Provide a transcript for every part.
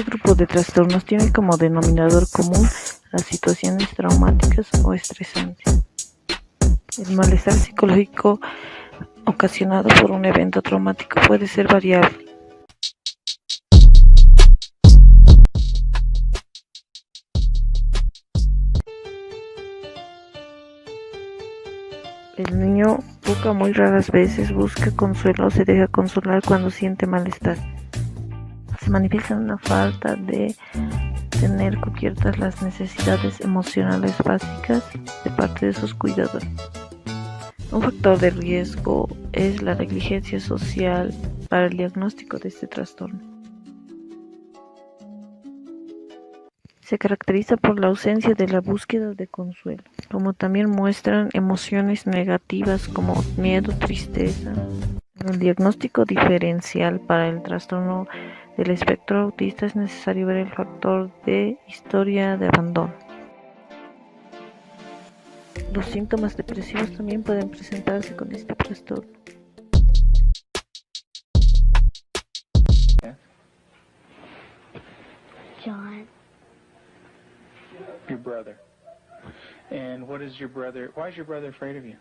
Este grupo de trastornos tiene como denominador común las situaciones traumáticas o estresantes. El malestar psicológico ocasionado por un evento traumático puede ser variable. El niño muy raras veces busca consuelo o se deja consolar cuando siente malestar. Se manifiesta una falta de tener cubiertas las necesidades emocionales básicas de parte de sus cuidadores. Un factor de riesgo es la negligencia social para el diagnóstico de este trastorno. Se caracteriza por la ausencia de la búsqueda de consuelo, como también muestran emociones negativas como miedo, tristeza. En el diagnóstico diferencial para el trastorno del espectro autista es necesario ver el factor de historia de abandono. Los síntomas depresivos también pueden presentarse con este trastorno. John. Your brother. And why is your brother afraid of you?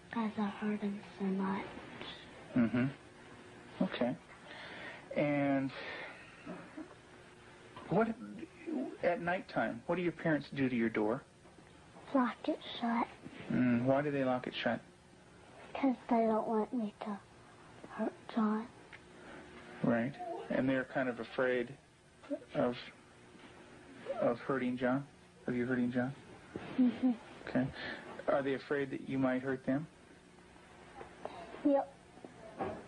Because I hurt him so much. Mm-hmm. Okay. And what, at nighttime, what do your parents do to your door? Lock it shut. Why do they lock it shut? Because they don't want me to hurt John. Right. And they're kind of afraid of hurting John? Of you hurting John? Mm-hmm. Okay. Are they afraid that you might hurt them? Yep.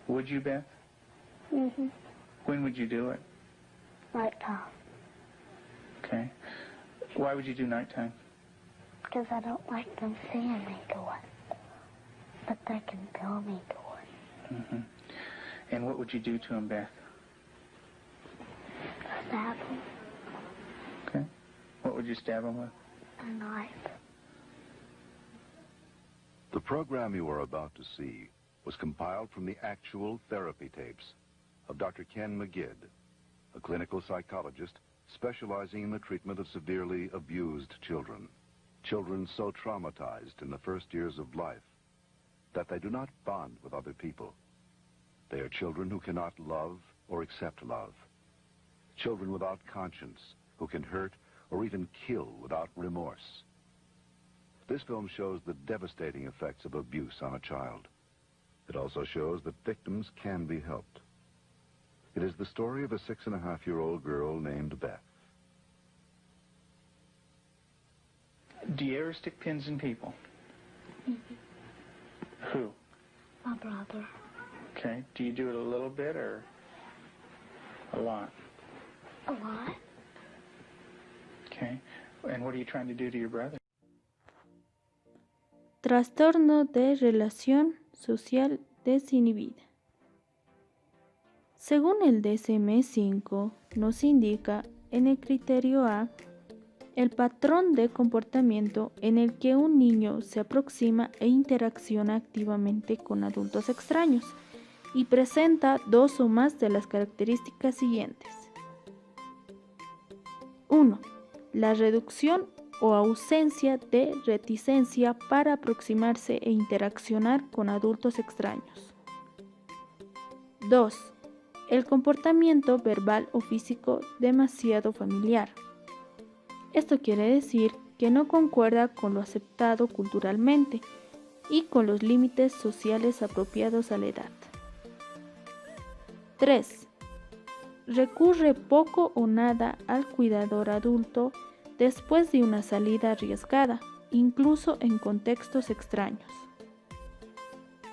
Would you, Beth? Mm-hmm. When would you do it? Nighttime. Okay. Why would you do nighttime? Because I don't like them seeing me do it. But they can feel me do it. Mm-hmm. And what would you do to them, Beth? Stab them. Okay. What would you stab them with? A knife. The program you are about to see was compiled from the actual therapy tapes of Dr. Ken McGidd, a clinical psychologist specializing in the treatment of severely abused children. Children so traumatized in the first years of life that they do not bond with other people. They are children who cannot love or accept love. Children without conscience who can hurt or even kill without remorse. This film shows the devastating effects of abuse on a child. It also shows that victims can be helped. It is the story of a 6.5-year-old girl named Beth. Do you ever stick pins in people? Mm-hmm. Who? My brother. Okay. Do you do it a little bit or a lot? A lot. Okay. And what are you trying to do to your brother? Trastorno de relación social desinhibida. Según el DSM-5, nos indica en el criterio A el patrón de comportamiento en el que un niño se aproxima e interacciona activamente con adultos extraños y presenta dos o más de las características siguientes. 1. La reducción o ausencia de reticencia para aproximarse e interaccionar con adultos extraños. 2. El comportamiento verbal o físico demasiado familiar. Esto quiere decir que no concuerda con lo aceptado culturalmente y con los límites sociales apropiados a la edad. 3. Recurre poco o nada al cuidador adulto después de una salida arriesgada, incluso en contextos extraños.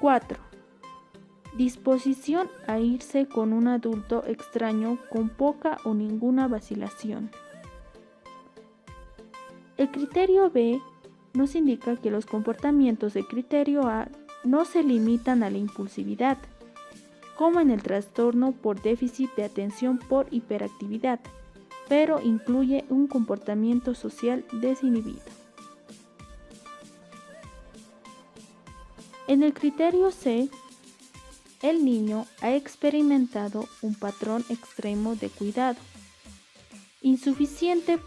4. Disposición a irse con un adulto extraño con poca o ninguna vacilación. El criterio B nos indica que los comportamientos de criterio A no se limitan a la impulsividad, como en el trastorno por déficit de atención por hiperactividad, pero incluye un comportamiento social desinhibido. En el criterio C, el niño ha experimentado un patrón extremo de cuidado, Insuficiente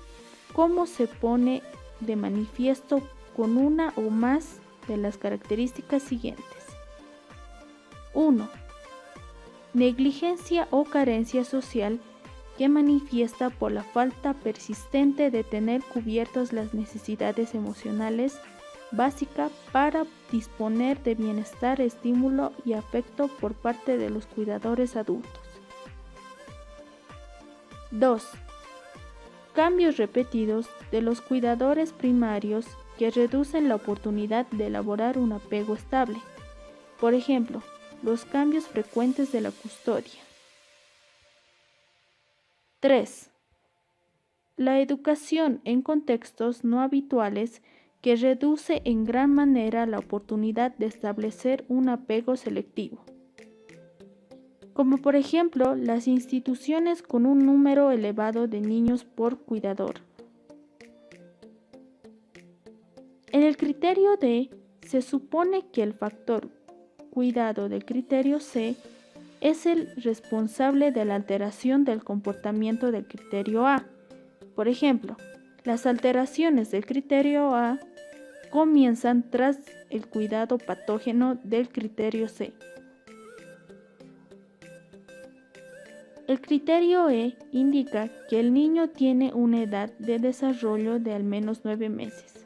como se pone de manifiesto con una o más de las características siguientes. 1. Negligencia o carencia social que manifiesta por la falta persistente de tener cubiertas las necesidades emocionales básicas para disponer de bienestar, estímulo y afecto por parte de los cuidadores adultos. 2. Cambios repetidos de los cuidadores primarios que reducen la oportunidad de elaborar un apego estable. Por ejemplo, los cambios frecuentes de la custodia. 3. La educación en contextos no habituales que reduce en gran manera la oportunidad de establecer un apego selectivo, como por ejemplo las instituciones con un número elevado de niños por cuidador. En el criterio D, se supone que el factor cuidado del criterio C es el responsable de la alteración del comportamiento del criterio A. Por ejemplo, las alteraciones del criterio A comienzan tras el cuidado patógeno del criterio C. El criterio E indica que el niño tiene una edad de desarrollo de al menos 9 meses.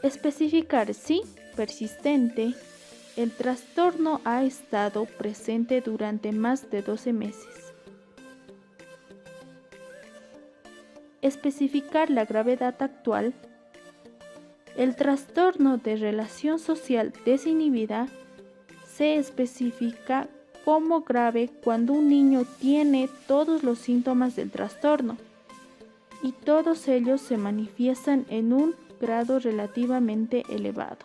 Especificar si, persistente, el trastorno ha estado presente durante más de 12 meses. Especificar la gravedad actual. El trastorno de relación social desinhibida se especifica como grave cuando un niño tiene todos los síntomas del trastorno y todos ellos se manifiestan en un grado relativamente elevado.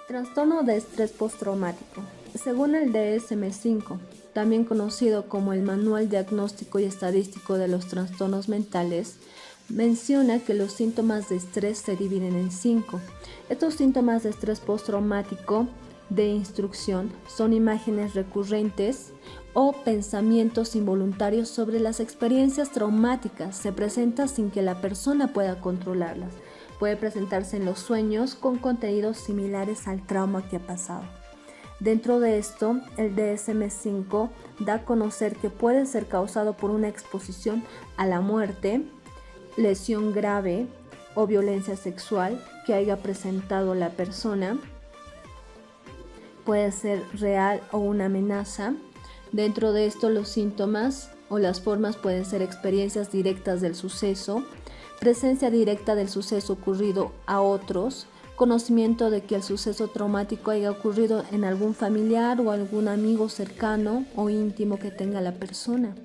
Trastorno de estrés postraumático. Según el DSM-5, también conocido como el Manual Diagnóstico y Estadístico de los Trastornos Mentales, menciona que los síntomas de estrés se dividen en 5. Estos síntomas de estrés postraumático de instrucción son imágenes recurrentes o pensamientos involuntarios sobre las experiencias traumáticas. Se presenta sin que la persona pueda controlarlas. Puede presentarse en los sueños con contenidos similares al trauma que ha pasado. Dentro de esto, el DSM-5 da a conocer que puede ser causado por una exposición a la muerte, lesión grave o violencia sexual que haya presentado la persona. Puede ser real o una amenaza. Dentro de esto, los síntomas o las formas pueden ser experiencias directas del suceso, presencia directa del suceso ocurrido a otros, conocimiento de que el suceso traumático haya ocurrido en algún familiar o algún amigo cercano o íntimo que tenga la persona.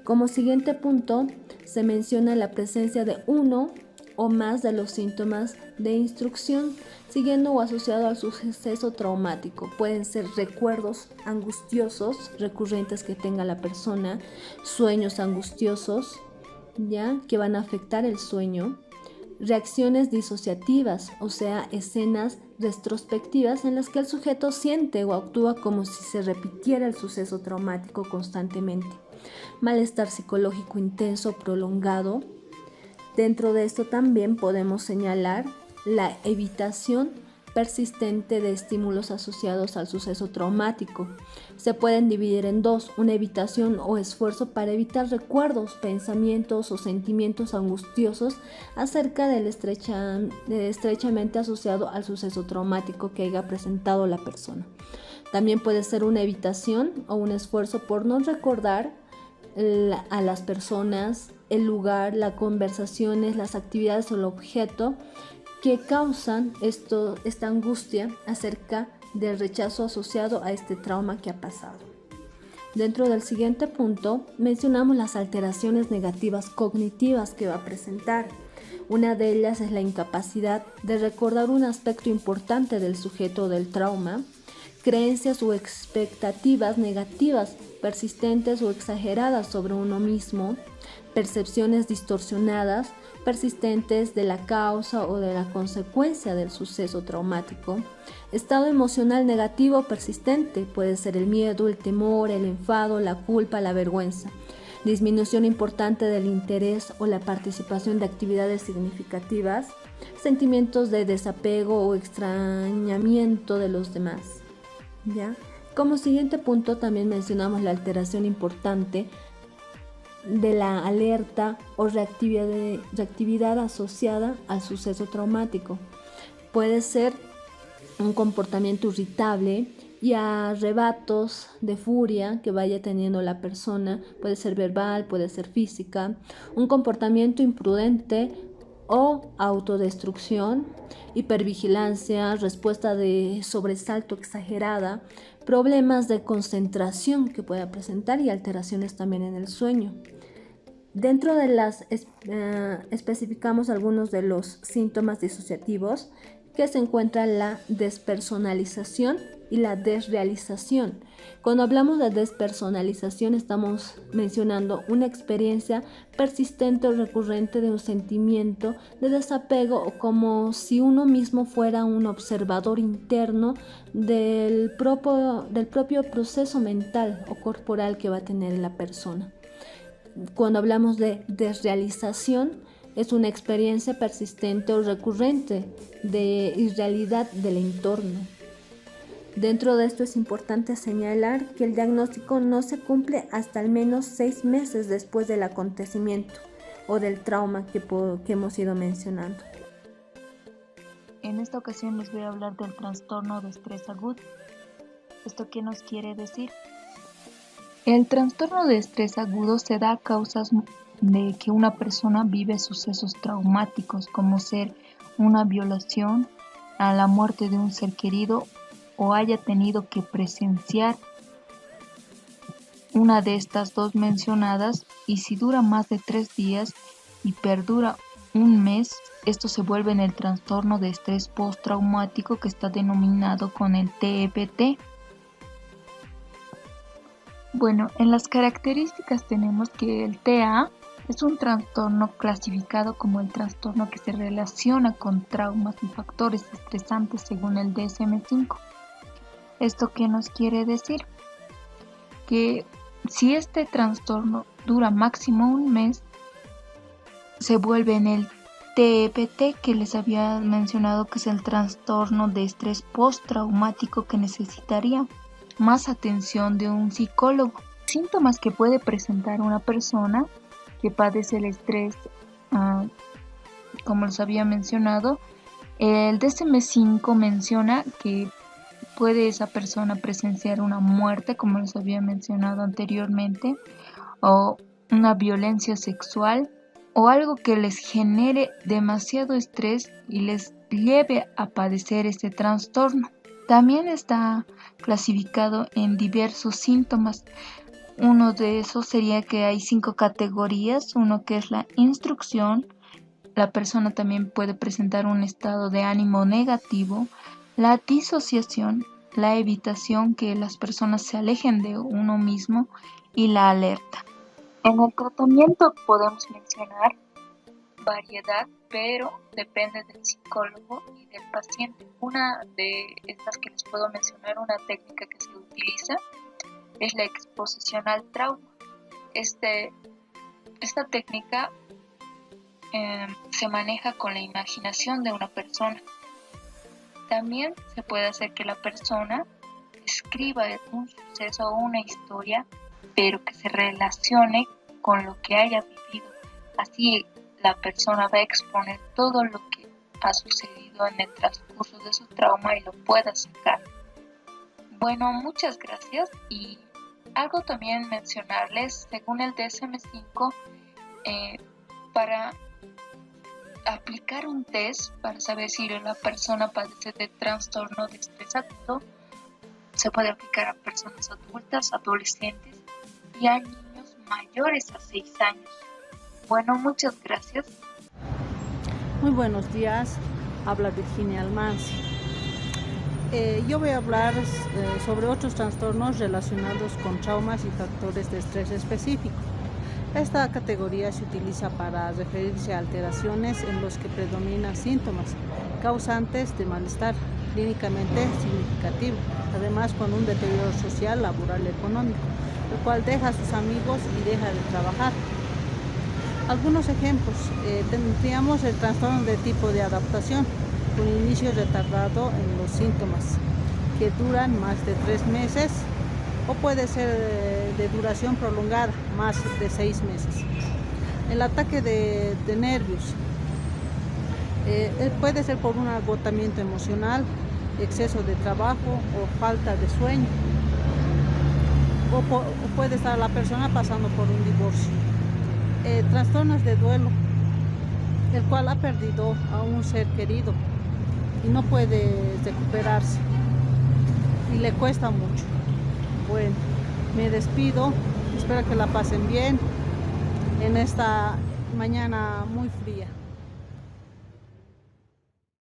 Como siguiente punto, se menciona la presencia de uno o más de los síntomas de instrucción, siguiendo o asociado al suceso traumático. Pueden ser recuerdos angustiosos recurrentes que tenga la persona, sueños angustiosos, ya que van a afectar el sueño, reacciones disociativas, o sea, escenas retrospectivas en las que el sujeto siente o actúa como si se repitiera el suceso traumático constantemente, malestar psicológico intenso, prolongado. Dentro de esto también podemos señalar la evitación persistente de estímulos asociados al suceso traumático. Se pueden dividir en dos: una evitación o esfuerzo para evitar recuerdos, pensamientos o sentimientos angustiosos acerca del estrechamente asociado al suceso traumático que haya presentado la persona. También puede ser una evitación o un esfuerzo por no recordar a las personas, el lugar, las conversaciones, las actividades o el objeto que causan esta angustia acerca del rechazo asociado a este trauma que ha pasado. Dentro del siguiente punto mencionamos las alteraciones negativas cognitivas que va a presentar. Una de ellas es la incapacidad de recordar un aspecto importante del sujeto del trauma, creencias o expectativas negativas persistentes o exageradas sobre uno mismo, percepciones distorsionadas persistentes de la causa o de la consecuencia del suceso traumático, estado emocional negativo persistente, puede ser el miedo, el temor, el enfado, la culpa, la vergüenza, disminución importante del interés o la participación de actividades significativas, sentimientos de desapego o extrañamiento de los demás. ¿Ya? Como siguiente punto también mencionamos la alteración importante de la alerta o reactividad asociada al suceso traumático. Puede ser un comportamiento irritable y arrebatos de furia que vaya teniendo la persona, puede ser verbal, puede ser física, un comportamiento imprudente o autodestrucción, hipervigilancia, respuesta de sobresalto exagerada, problemas de concentración que pueda presentar y alteraciones también en el sueño. Dentro de las especificamos algunos de los síntomas disociativos que se encuentran la despersonalización y la desrealización. Cuando hablamos de despersonalización estamos mencionando una experiencia persistente o recurrente de un sentimiento de desapego o como si uno mismo fuera un observador interno del propio proceso mental o corporal que va a tener la persona. Cuando hablamos de desrealización, es una experiencia persistente o recurrente de irrealidad del entorno. Dentro de esto es importante señalar que el diagnóstico no se cumple hasta al menos 6 meses después del acontecimiento o del trauma que hemos ido mencionando. En esta ocasión les voy a hablar del trastorno de estrés agudo. ¿Esto qué nos quiere decir? El trastorno de estrés agudo se da a causas de que una persona vive sucesos traumáticos como ser una violación, a la muerte de un ser querido o haya tenido que presenciar una de estas dos mencionadas, y si dura más de 3 días y perdura un mes, esto se vuelve en el trastorno de estrés postraumático que está denominado con el TEPT. Bueno, en las características tenemos que el TA es un trastorno clasificado como el trastorno que se relaciona con traumas y factores estresantes según el DSM-5. ¿Esto qué nos quiere decir? Que si este trastorno dura máximo un mes, se vuelve en el TEPT que les había mencionado, que es el trastorno de estrés postraumático que necesitaría más atención de un psicólogo. Síntomas que puede presentar una persona que padece el estrés, como les había mencionado, el DSM-5 menciona que puede esa persona presenciar una muerte, como les había mencionado anteriormente, o una violencia sexual, o algo que les genere demasiado estrés y les lleve a padecer este trastorno. También está clasificado en diversos síntomas. Uno de esos sería que hay 5 categorías. Uno que es la instrucción. La persona también puede presentar un estado de ánimo negativo. La disociación, la evitación, que las personas se alejen de uno mismo, y la alerta. En el tratamiento podemos mencionar variedad, pero depende del psicólogo y del paciente. Una de estas que les puedo mencionar, una técnica que se utiliza, es la exposición al trauma. Esta técnica se maneja con la imaginación de una persona. También se puede hacer que la persona escriba un suceso o una historia, pero que se relacione con lo que haya vivido. Así la persona va a exponer todo lo que ha sucedido en el transcurso de su trauma y lo pueda sacar. Bueno, muchas gracias. Y algo también mencionarles, según el DSM-5, para aplicar un test para saber si la persona padece de trastorno de estrés agudo, se puede aplicar a personas adultas, adolescentes y a niños mayores a 6 años. Bueno, muchas gracias. Muy buenos días, habla Virginia Almanzi. Yo voy a hablar sobre otros trastornos relacionados con traumas y factores de estrés específicos. Esta categoría se utiliza para referirse a alteraciones en los que predominan síntomas causantes de malestar clínicamente significativo, además con un deterioro social, laboral y económico. el cual deja a sus amigos y deja de trabajar. Algunos ejemplos, tendríamos el trastorno de tipo de adaptación, con inicio retardado en los síntomas, que duran más de 3 meses, o puede ser de duración prolongada, más de 6 meses. El ataque de nervios puede ser por un agotamiento emocional, exceso de trabajo o falta de sueño, o puede estar la persona pasando por un divorcio. Trastornos de duelo, el cual ha perdido a un ser querido y no puede recuperarse y le cuesta mucho. Bueno, me despido, espero que la pasen bien en esta mañana muy fría.